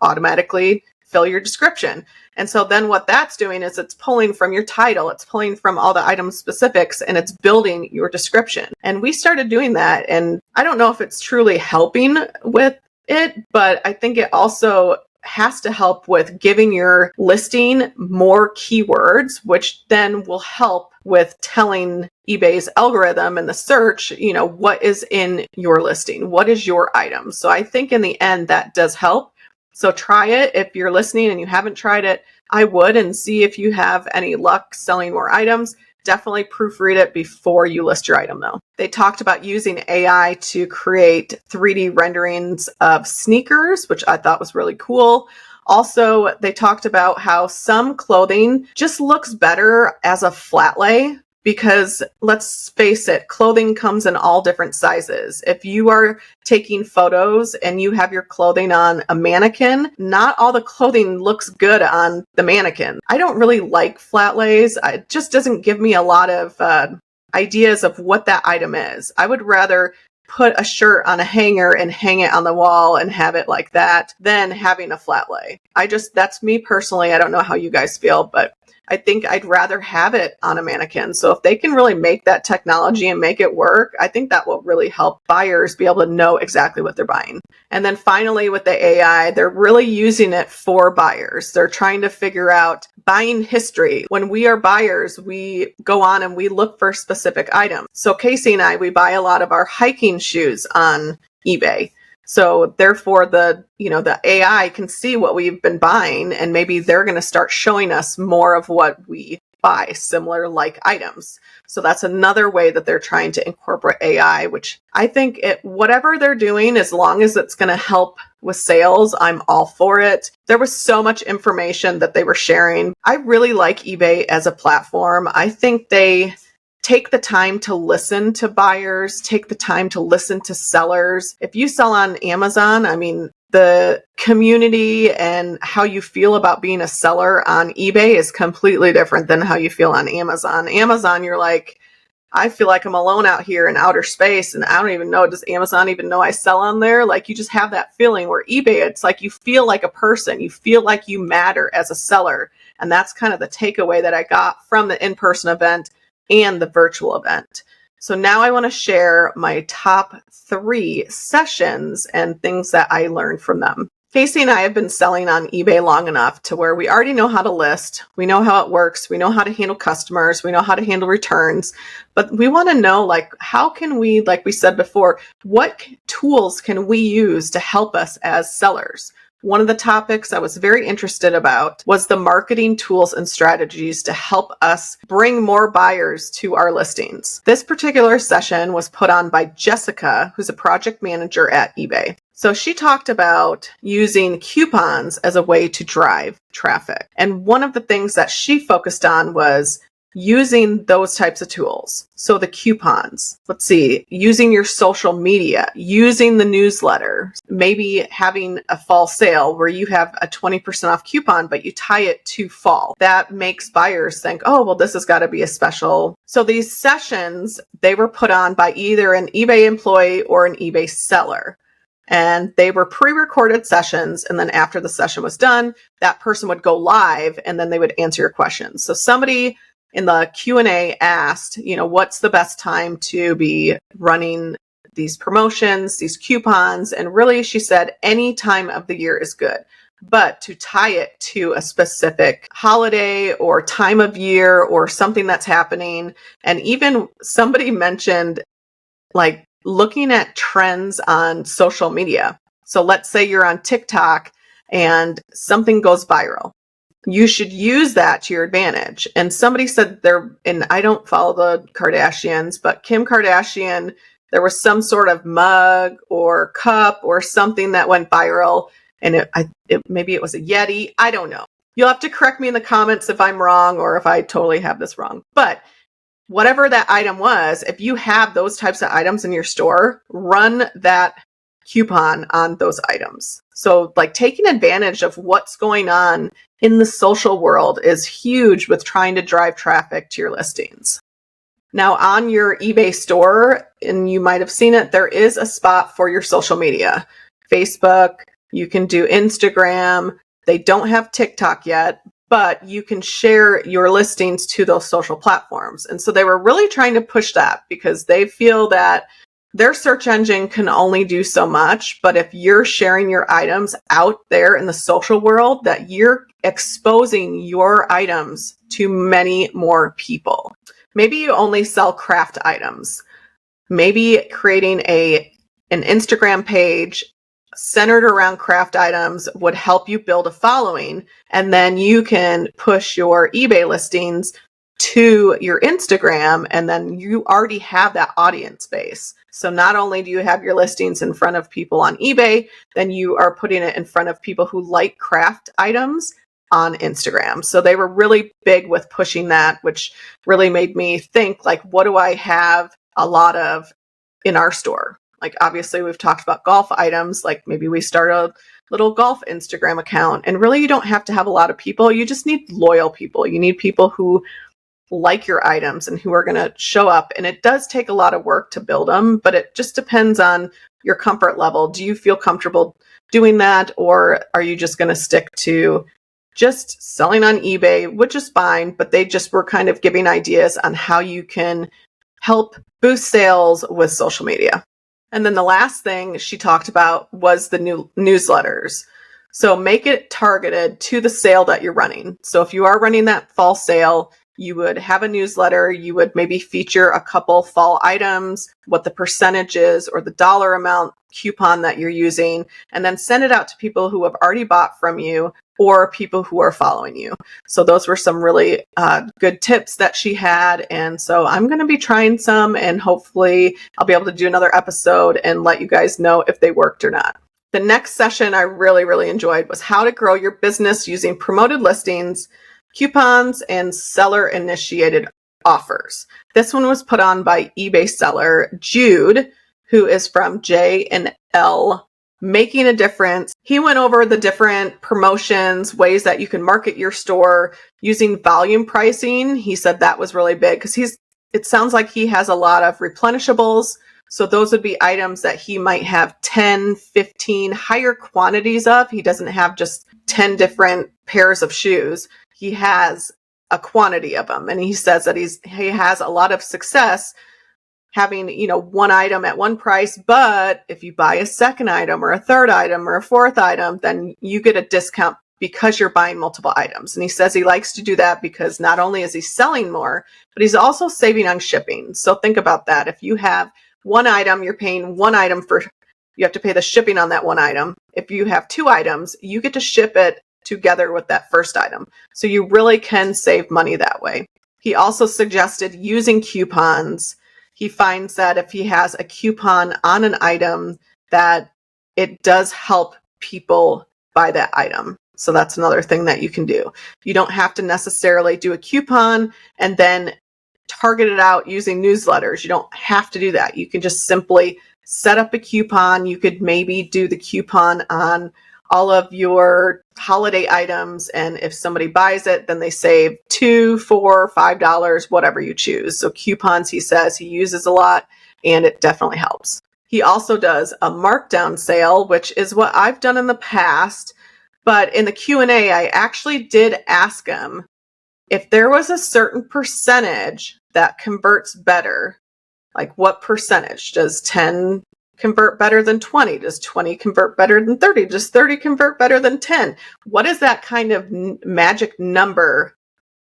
automatically fill your description? And so then what that's doing is it's pulling from your title, it's pulling from all the item specifics, and it's building your description. And we started doing that. And I don't know if it's truly helping with it, but I think it also has to help with giving your listing more keywords, which then will help with telling eBay's algorithm and the search, what is in your listing, what is your item. So I think in the end that does help. So try it. If you're listening and you haven't tried it, I would, and see if you have any luck selling more items. Definitely proofread it before you list your item though. They talked about using AI to create 3D renderings of sneakers, which I thought was really cool. Also, they talked about how some clothing just looks better as a flat lay, because let's face it, clothing comes in all different sizes. If you are taking photos and you have your clothing on a mannequin, not all the clothing looks good on the mannequin. I don't really like flat lays. It just doesn't give me a lot of ideas of what that item is. I would rather put a shirt on a hanger and hang it on the wall and have it like that than having a flat lay. That's me personally. I don't know how you guys feel, but I think I'd rather have it on a mannequin. So if they can really make that technology and make it work, I think that will really help buyers be able to know exactly what they're buying. And then finally with the AI, they're really using it for buyers. They're trying to figure out buying history. When we are buyers, we go on and we look for specific items. So Casey and I, we buy a lot of our hiking shoes on eBay. So therefore the AI can see what we've been buying, and maybe they're going to start showing us more of what we buy, similar like items. So that's another way that they're trying to incorporate AI, which I think whatever they're doing, as long as it's going to help with sales, I'm all for it. There was so much information that they were sharing. I really like eBay as a platform. I think they take the time to listen to buyers, take the time to listen to sellers. If you sell on Amazon, the community and how you feel about being a seller on eBay is completely different than how you feel on Amazon. Amazon, you're like, I feel like I'm alone out here in outer space, and I don't even know, does Amazon even know I sell on there? Like, you just have that feeling. Where eBay, it's like you feel like a person, you feel like you matter as a seller. And that's kind of the takeaway that I got from the in-person event and the virtual event. So now I want to share my top 3 sessions and things that I learned from them. Casey and I have been selling on eBay long enough to where we already know how to list. We know how it works. We know how to handle customers. We know how to handle returns. But we want to know, how can we, like we said before, what tools can we use to help us as sellers? One of the topics I was very interested about was the marketing tools and strategies to help us bring more buyers to our listings. This particular session was put on by Jessica, who's a project manager at eBay. So she talked about using coupons as a way to drive traffic. And one of the things that she focused on was using those types of tools. So the coupons, let's see, using your social media, using the newsletter, maybe having a fall sale where you have a 20% off coupon, but you tie it to fall. That makes buyers think, oh, well, this has got to be a special. So these sessions, they were put on by either an eBay employee or an eBay seller. And they were pre-recorded sessions. And then after the session was done, that person would go live and then they would answer your questions. So somebody in the Q&A asked, what's the best time to be running these promotions, these coupons? And really, she said, any time of the year is good. But to tie it to a specific holiday or time of year or something that's happening. And even somebody mentioned looking at trends on social media. So let's say you're on TikTok and something goes viral. You should use that to your advantage. And somebody said and I don't follow the Kardashians, but Kim Kardashian, there was some sort of mug or cup or something that went viral. And maybe it was a Yeti. I don't know. You'll have to correct me in the comments if I'm wrong or if I totally have this wrong. But whatever that item was, if you have those types of items in your store, run that coupon on those items. So taking advantage of what's going on in the social world is huge with trying to drive traffic to your listings. Now on your eBay store, and you might have seen it, there is a spot for your social media. Facebook, you can do Instagram. They don't have TikTok yet, but you can share your listings to those social platforms. And so they were really trying to push that because they feel that their search engine can only do so much. But if you're sharing your items out there in the social world, that you're exposing your items to many more people. Maybe you only sell craft items. Maybe creating an Instagram page centered around craft items would help you build a following, and then you can push your eBay listings to your Instagram, and then you already have that audience base. So not only do you have your listings in front of people on eBay, then you are putting it in front of people who like craft items on Instagram. So they were really big with pushing that, which really made me think, like, what do I have a lot of in our store? Like, obviously we've talked about golf items, like maybe we start a little golf Instagram account, and really you don't have to have a lot of people. You just need loyal people. You need people who like your items and who are going to show up. And it does take a lot of work to build them, but it just depends on your comfort level. Do you feel comfortable doing that? Or are you just going to stick to just selling on eBay, which is fine, but they just were kind of giving ideas on how you can help boost sales with social media. And then the last thing she talked about was the new newsletters. So make it targeted to the sale that you're running. So if you are running that fall sale, you would have a newsletter. You would maybe feature a couple fall items, what the percentage is or the dollar amount coupon that you're using, and then send it out to people who have already bought from you or people who are following you. So those were some really good tips that she had. And so I'm going to be trying some, and hopefully I'll be able to do another episode and let you guys know if they worked or not. The next session I really, really enjoyed was how to grow your business using promoted listings, coupons, and seller-initiated offers. This one was put on by eBay seller Jude, who is from J&L Making a Difference. He went over the different promotions, ways that you can market your store using volume pricing. He said that was really big because it sounds like he has a lot of replenishables. So those would be items that he might have 10, 15 higher quantities of. He doesn't have just 10 different pairs of shoes. He has a quantity of them. And he says that he has a lot of success having, one item at one price, but if you buy a second item or a third item or a fourth item, then you get a discount because you're buying multiple items. And he says he likes to do that because not only is he selling more, but he's also saving on shipping. So think about that. If you have one item, you're paying one item you have to pay the shipping on that one item. If you have two items, you get to ship it together with that first item. So you really can save money that way. He also suggested using coupons. He finds that if he has a coupon on an item, that it does help people buy that item. So that's another thing that you can do. You don't have to necessarily do a coupon and then target it out using newsletters. You don't have to do that. You can just simply set up a coupon. You could maybe do the coupon on all of your holiday items. And if somebody buys it, then they save $2, $4, $5, whatever you choose. So coupons, he says he uses a lot, and it definitely helps. He also does a markdown sale, which is what I've done in the past. But in the Q&A, I actually did ask him if there was a certain percentage that converts better. Like, what percentage? Does 10 convert better than 20? Does 20 convert better than 30? Does 30 convert better than 10? What is that kind of magic number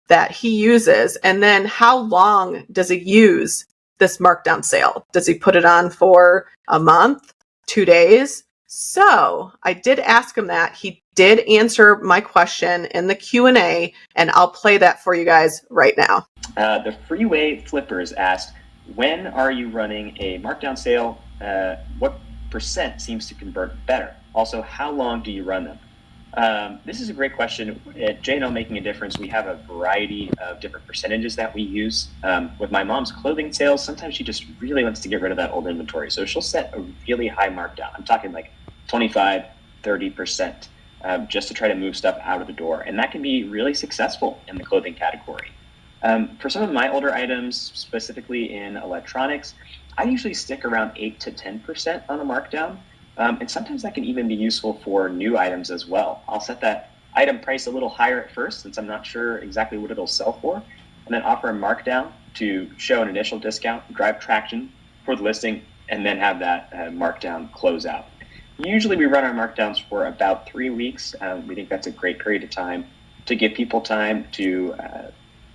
that he uses? And then how long does he use this markdown sale? Does he put it on for a month, 2 days? So I did ask him that. He did answer my question in the Q&A, and I'll play that for you guys right now. The Freeway Flippers asked, when are you running a markdown sale? What percent seems to convert better? Also, how long do you run them? This is a great question. At J&L Making a Difference, we have a variety of different percentages that we use. With my mom's clothing sales, sometimes she just really wants to get rid of that old inventory. So she'll set a really high markdown. I'm talking like 25, 30%, just to try to move stuff out of the door. And that can be really successful in the clothing category. For some of my older items, specifically in electronics, I usually stick around 8 to 10% on a markdown. And sometimes that can even be useful for new items as well. I'll set that item price a little higher at first, since I'm not sure exactly what it'll sell for, and then offer a markdown to show an initial discount, drive traction for the listing, and then have that markdown close out. Usually we run our markdowns for about 3 weeks. We think that's a great period of time to give people time to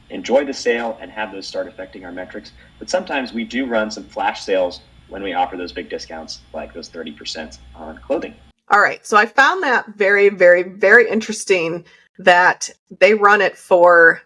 enjoy the sale and have those start affecting our metrics. But sometimes we do run some flash sales when we offer those big discounts, like those 30% on clothing. All right. So I found that very, very, very interesting that they run it for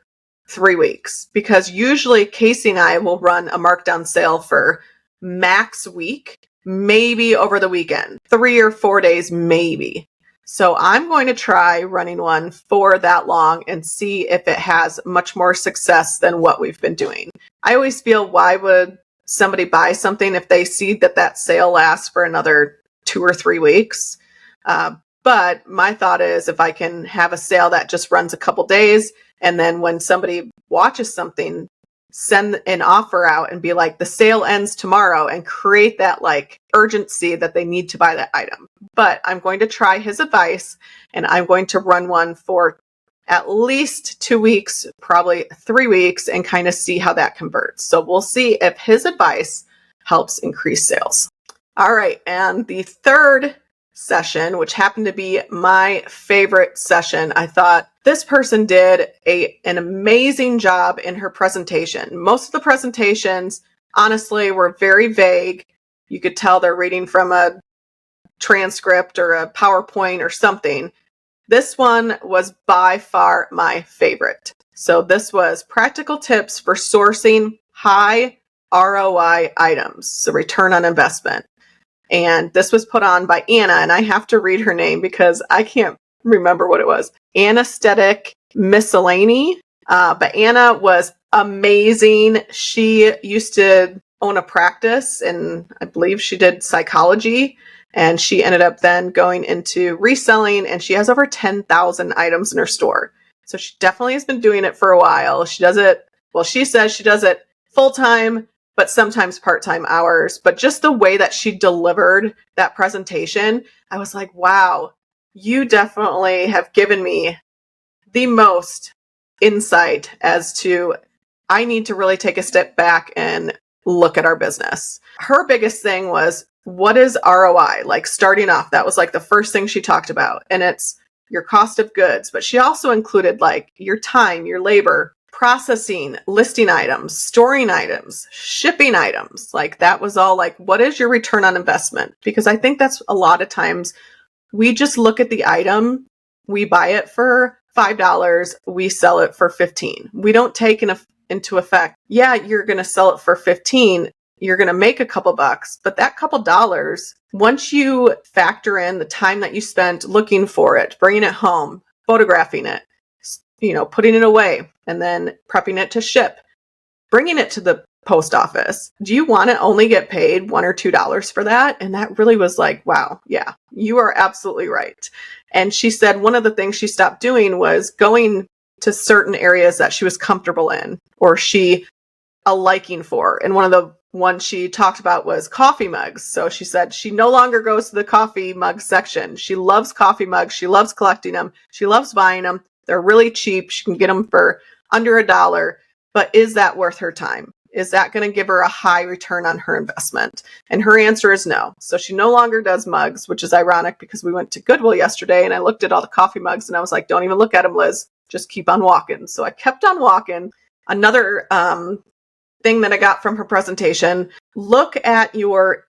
3 weeks, because usually Casey and I will run a markdown sale for max week, maybe over the weekend, 3 or 4 days, maybe. So I'm going to try running one for that long and see if it has much more success than what we've been doing. I always feel, why would somebody buy something if they see that that sale lasts for another 2 or 3 weeks? But my thought is, if I can have a sale that just runs a couple days, and then when somebody watches something, send an offer out and be like, the sale ends tomorrow, and create that like urgency that they need to buy that item. But I'm going to try his advice, and I'm going to run one for at least 2 weeks, probably 3 weeks, and kind of see how that converts. So we'll see if his advice helps increase sales. All right. And the third session, which happened to be my favorite session, I thought this person did an amazing job in her presentation. Most of the presentations, honestly, were very vague. You could tell they're reading from a transcript or a PowerPoint or something. This one was by far my favorite. So this was practical tips for sourcing high ROI items, so return on investment. And this was put on by Anna, and I have to read her name because I can't remember what it was. Anesthetic Miscellany. But Anna was amazing. She used to own a practice, and I believe she did psychology. And she ended up then going into reselling, and she has over 10,000 items in her store. So she definitely has been doing it for a while. She does it, well, she says she does it full-time, but sometimes part-time hours. But just the way that she delivered that presentation, I was like, wow, you definitely have given me the most insight as to, I need to really take a step back and look at our business. Her biggest thing was, what is ROI? Like starting off, that was like the first thing she talked about. And it's your cost of goods. But she also included like your time, your labor, processing, listing items, storing items, shipping items. Like that was all like, what is your return on investment? Because I think that's a lot of times we just look at the item, we buy it for $5, we sell it for $15. We don't take into effect, yeah, you're going to sell it for $15. You're going to make a couple bucks, but that couple dollars, once you factor in the time that you spent looking for it, bringing it home, photographing it, putting it away, and then prepping it to ship, bringing it to the post office, do you want to only get paid $1 or $2 for that? And that really was like, wow, yeah, you are absolutely right. And she said one of the things she stopped doing was going to certain areas that she was comfortable in, or a liking for. And one of the ones she talked about was coffee mugs. So she said she no longer goes to the coffee mug section. She loves coffee mugs. She loves collecting them. She loves buying them. They're really cheap. She can get them for under $1. But is that worth her time? Is that going to give her a high return on her investment? And her answer is no. So she no longer does mugs, which is ironic because we went to Goodwill yesterday and I looked at all the coffee mugs and I was like, don't even look at them, Liz. Just keep on walking. So I kept on walking. Another thing that I got from her presentation, look at your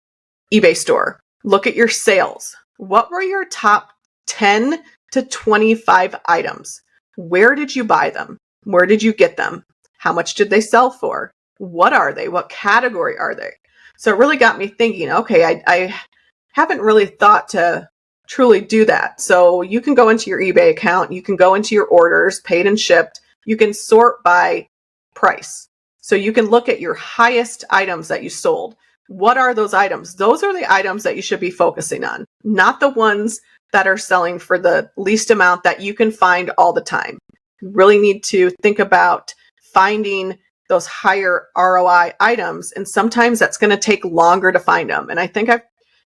eBay store. Look at your sales. What were your top 10 to 25 items? Where did you buy them? Where did you get them? How much did they sell for? What are they? What category are they? So it really got me thinking, okay, I haven't really thought to truly do that. So you can go into your eBay account. You can go into your orders, paid and shipped. You can sort by price. So you can look at your highest items that you sold. What are those items? Those are the items that you should be focusing on, not the ones that are selling for the least amount that you can find all the time. You really need to think about finding those higher ROI items. And sometimes that's going to take longer to find them. And I think I've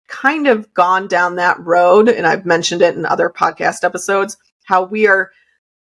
kind of gone down that road, and I've mentioned it in other podcast episodes, how we are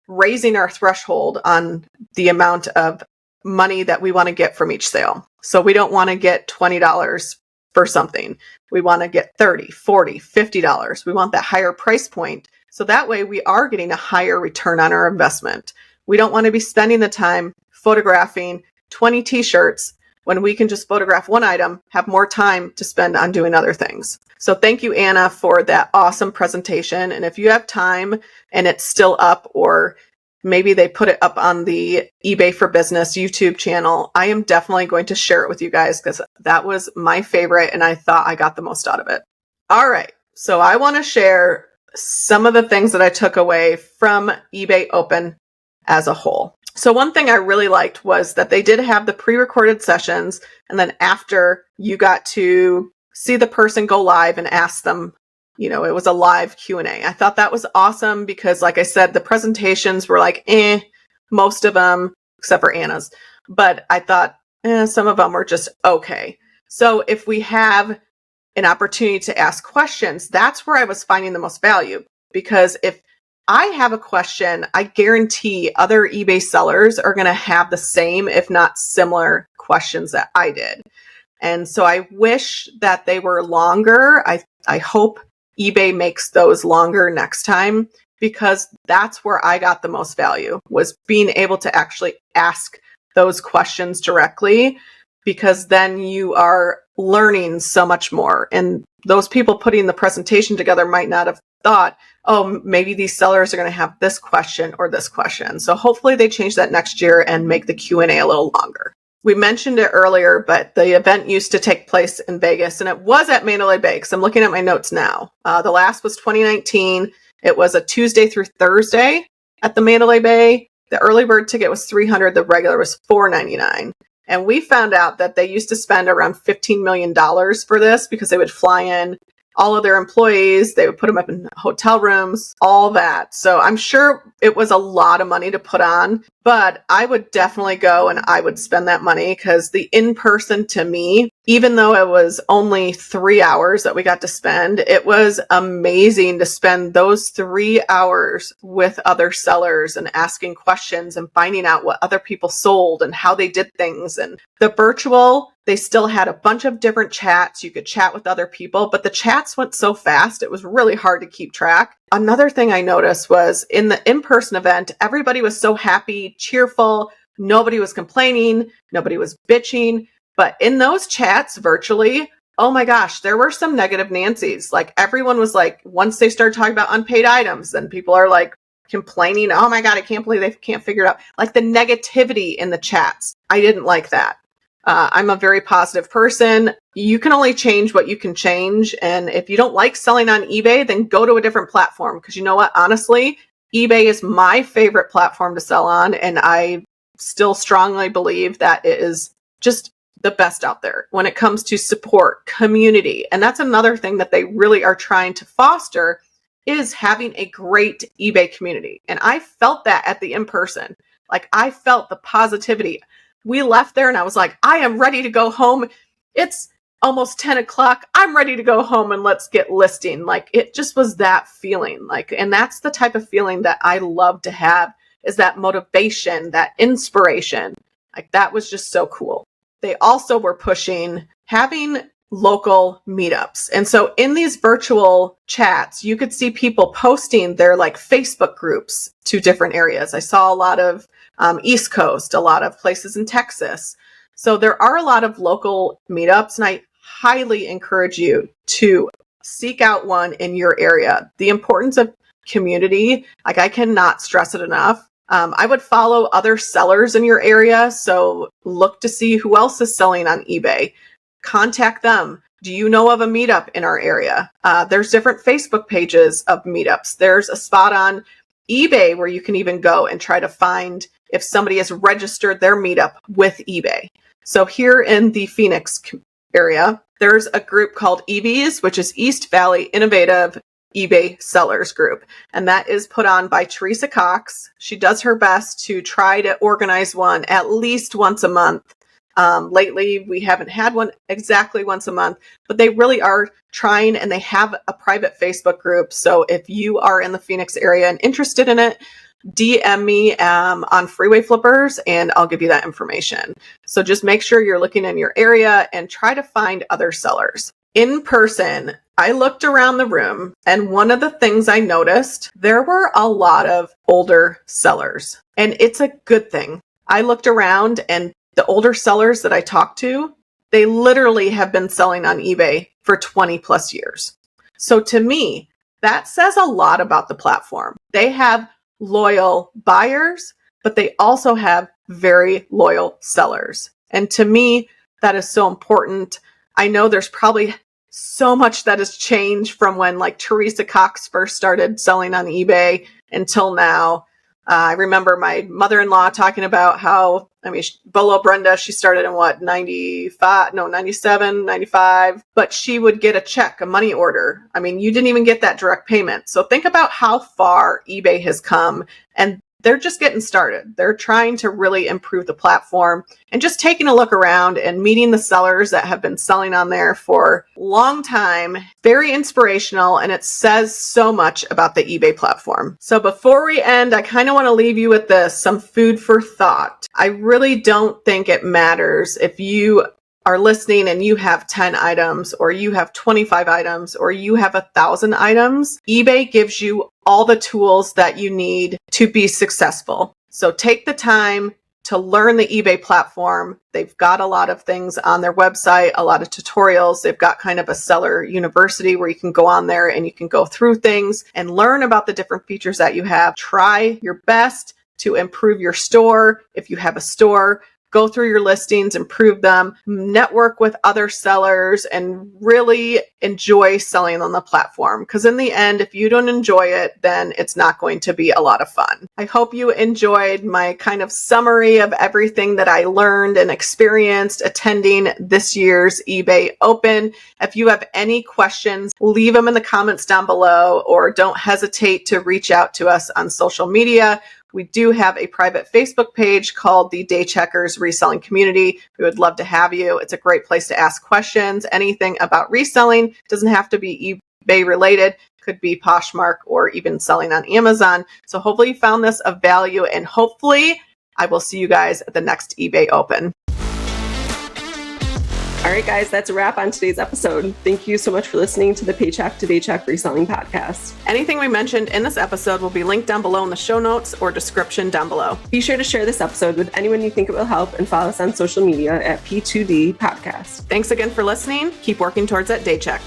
raising our threshold on the amount of money that we want to get from each sale. So we don't want to get $20 for something. We want to get $30, $40, $50. We want that higher price point. So that way we are getting a higher return on our investment. We don't want to be spending the time photographing 20 t-shirts when we can just photograph one item, have more time to spend on doing other things. So thank you, Anna, for that awesome presentation. And if you have time and it's still up, or maybe they put it up on the eBay for Business YouTube channel, I am definitely going to share it with you guys because that was my favorite and I thought I got the most out of it. All right. So I want to share some of the things that I took away from eBay Open as a whole. So one thing I really liked was that they did have the pre-recorded sessions, and then after you got to see the person go live and ask them, it was a live Q&A. I thought that was awesome because, like I said, the presentations were like, most of them, except for Anna's, but I thought some of them were just okay. So if we have an opportunity to ask questions, that's where I was finding the most value, because if I have a question, I guarantee other eBay sellers are going to have the same, if not similar, questions that I did. And so I wish that they were longer. I hope eBay makes those longer next time, because that's where I got the most value, was being able to actually ask those questions directly, because then you are learning so much more. And those people putting the presentation together might not have thought, oh, maybe these sellers are going to have this question or this question. So hopefully they change that next year and make the Q&A a little longer. We mentioned it earlier, but the event used to take place in Vegas, and it was at Mandalay Bay, because I'm looking at my notes now. The last was 2019. It was a Tuesday through Thursday at the Mandalay Bay. The early bird ticket was $300. The regular was $499. And we found out that they used to spend around $15 million for this, because they would fly in all of their employees, they would put them up in hotel rooms, all that. So I'm sure it was a lot of money to put on, but I would definitely go and I would spend that money, because the in-person, to me, even though it was only 3 hours that we got to spend, it was amazing to spend those 3 hours with other sellers and asking questions and finding out what other people sold and how they did things. And the virtual, they still had a bunch of different chats. You could chat with other people, but the chats went so fast, it was really hard to keep track. Another thing I noticed was in the in-person event, everybody was so happy, cheerful. Nobody was complaining. Nobody was bitching. But in those chats virtually, oh my gosh, there were some negative Nancy's. Like, everyone was like, once they started talking about unpaid items, then people are like complaining, oh my God, I can't believe they can't figure it out. Like, the negativity in the chats, I didn't like that. I'm a very positive person. You can only change what you can change. And if you don't like selling on eBay, then go to a different platform. Because you know what? Honestly, eBay is my favorite platform to sell on. And I still strongly believe that it is just the best out there when it comes to support, community. And that's another thing that they really are trying to foster, is having a great eBay community. And I felt that at the in-person. Like, I felt the positivity. We left there and I was like, I am ready to go home. It's almost 10 o'clock. I'm ready to go home and let's get listing. Like, it just was that feeling. Like, and that's the type of feeling that I love to have, is that motivation, that inspiration. Like, that was just so cool. They also were pushing having local meetups. And so in these virtual chats, you could see people posting their like Facebook groups to different areas. I saw a lot of East Coast, a lot of places in Texas. So there are a lot of local meetups, and I highly encourage you to seek out one in your area. The importance of community, like, I cannot stress it enough. I would follow other sellers in your area. So look to see who else is selling on eBay. Contact them. Do you know of a meetup in our area? There's different Facebook pages of meetups. There's a spot on eBay where you can even go and try to find if somebody has registered their meetup with eBay. So here in the Phoenix area, there's a group called EVs, which is East Valley Innovative eBay sellers group. And that is put on by Teresa Cox. She does her best to try to organize one at least once a month. Lately, we haven't had one exactly once a month, but they really are trying, and they have a private Facebook group. So if you are in the Phoenix area and interested in it, DM me on Freeway Flippers and I'll give you that information. So just make sure you're looking in your area and try to find other sellers. In person, I looked around the room, and one of the things I noticed, there were a lot of older sellers, and it's a good thing. I looked around, and the older sellers that I talked to, they literally have been selling on eBay for 20 plus years. So to me, that says a lot about the platform. They have loyal buyers, but they also have very loyal sellers. And to me, that is so important. I know there's probably so much that has changed from when like Teresa Cox first started selling on eBay until now. I remember my mother-in-law talking about how, below Brenda, she started in 97, 95, but she would get a check, a money order. You didn't even get that direct payment. So think about how far eBay has come, and they're just getting started. They're trying to really improve the platform, and just taking a look around and meeting the sellers that have been selling on there for a long time. Very inspirational, and it says so much about the eBay platform. So before we end, I kind of want to leave you with this, some food for thought. I really don't think it matters if you are listening and you have 10 items or you have 25 items or you have 1,000 items. eBay gives you all the tools that you need to be successful. So take the time to learn the eBay platform. They've got a lot of things on their website, a lot of tutorials. They've got kind of a seller university where you can go on there and you can go through things and learn about the different features that you have. Try your best to improve your store. If you have a store, go through your listings, improve them, network with other sellers, and really enjoy selling on the platform. Because in the end, if you don't enjoy it, then it's not going to be a lot of fun. I hope you enjoyed my kind of summary of everything that I learned and experienced attending this year's eBay Open. If you have any questions, leave them in the comments down below, or don't hesitate to reach out to us on social media. We do have a private Facebook page called the Daycheckers Reselling Community. We would love to have you. It's a great place to ask questions. Anything about reselling doesn't have to be eBay related. Could be Poshmark or even selling on Amazon. So hopefully you found this of value, and hopefully I will see you guys at the next eBay Open. All right, guys, that's a wrap on today's episode. Thank you so much for listening to the Paycheck to Daycheck Reselling Podcast. Anything we mentioned in this episode will be linked down below in the show notes or description down below. Be sure to share this episode with anyone you think it will help, and follow us on social media at P2D Podcast. Thanks again for listening. Keep working towards that day check.